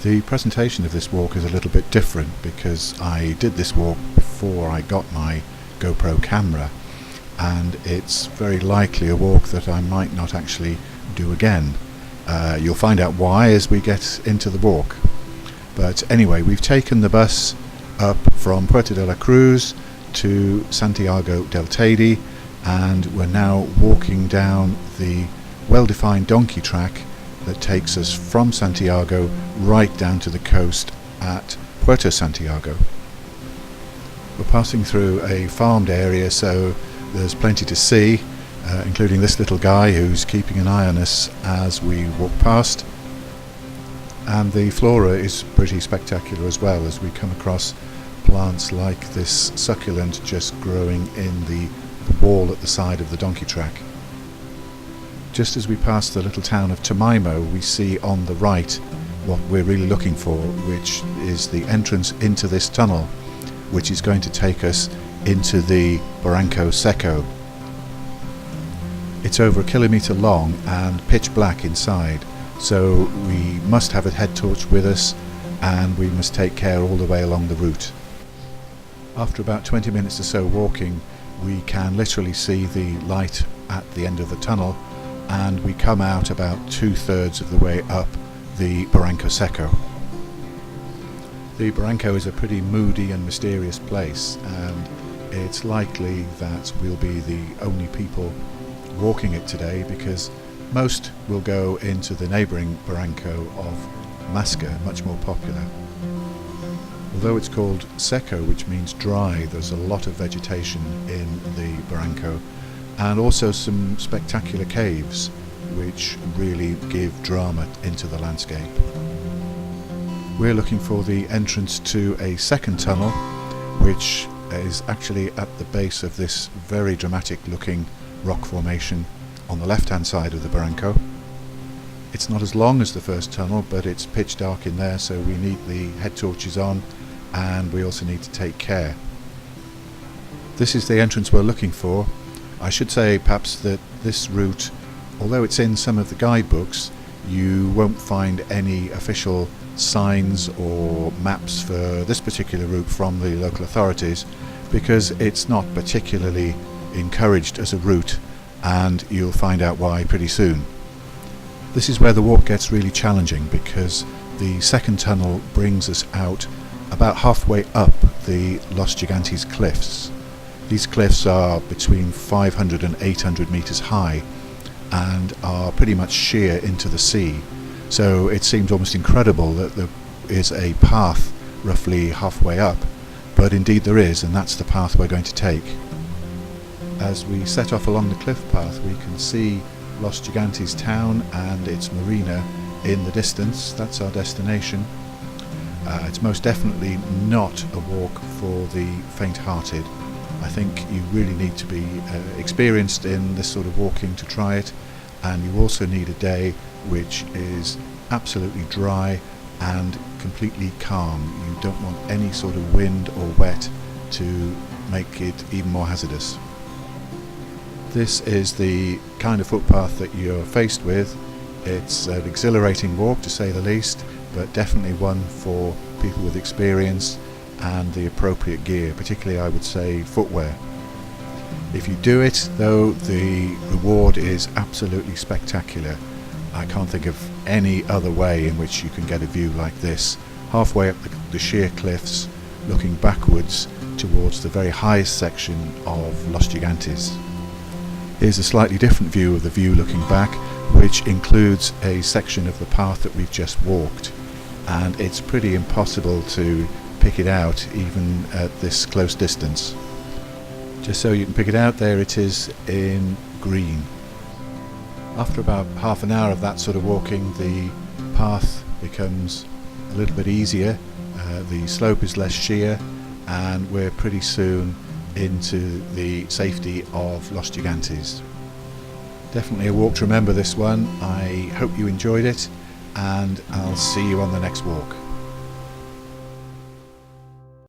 The presentation of this walk is a little bit different because I did this walk before I got my GoPro camera, and it's very likely a walk that I might not actually do again. You'll find out why as we get into the walk. But anyway, we've taken the bus up from Puerto de la Cruz to Santiago del Teide, and we're now walking down the well-defined donkey track that takes us from Santiago right down to the coast at Puerto Santiago. We're passing through a farmed area, so there's plenty to see, including this little guy who's keeping an eye on us as we walk past. And the flora is pretty spectacular as well, as we come across plants like this succulent just growing in the wall at the side of the donkey track. Just as we pass the little town of Tomaimo, we see on the right what we're really looking for, which is the entrance into this tunnel, which is going to take us into the Barranco Seco. It's over 1 kilometre long and pitch black inside, so we must have a head torch with us, and we must take care all the way along the route. After about 20 minutes or so walking, we can literally see the light at the end of the tunnel, and we come out about 2/3 of the way up the Barranco Seco. The Barranco is a pretty moody and mysterious place, and it's likely that we'll be the only people walking it today, because most will go into the neighbouring Barranco of Masca, much more popular. Although it's called Seco, which means dry, there's a lot of vegetation in the Barranco, and also some spectacular caves which really give drama into the landscape. We're looking for the entrance to a second tunnel, which is actually at the base of this very dramatic looking rock formation on the left hand side of the Barranco. It's not as long as the first tunnel, but it's pitch dark in there, so we need the head torches on, and we also need to take care. This is the entrance we're looking for. I should say perhaps that this route, although it's in some of the guidebooks, you won't find any official signs or maps for this particular route from the local authorities, because it's not particularly encouraged as a route, and you'll find out why pretty soon. This is where the walk gets really challenging, because the second tunnel brings us out about halfway up the Los Gigantes Cliffs. These cliffs are between 500 and 800 meters high and are pretty much sheer into the sea, so it seems almost incredible that there is a path roughly halfway up, but indeed there is, and that's the path we're going to take. As we set off along the cliff path, we can see Los Gigantes town and its marina in the distance. That's our destination. It's most definitely not a walk for the faint-hearted. I think you really need to be experienced in this sort of walking to try it, and you also need a day which is absolutely dry and completely calm. You don't want any sort of wind or wet to make it even more hazardous. This is the kind of footpath that you're faced with. It's an exhilarating walk, to say the least, but definitely one for people with experience and the appropriate gear, particularly I would say footwear. If you do it though, the reward is absolutely spectacular. I can't think of any other way in which you can get a view like this, halfway up the sheer cliffs, looking backwards towards the very highest section of Los Gigantes. Here's a slightly different view of the view looking back, which includes a section of the path that we've just walked, and it's pretty impossible to pick it out even at this close distance. Just so you can pick it out, there it is in green. After about half an hour of that sort of walking, the path becomes a little bit easier, the slope is less sheer, and we're pretty soon into the safety of Los Gigantes. Definitely a walk to remember, this one. I hope you enjoyed it, and I'll see you on the next walk.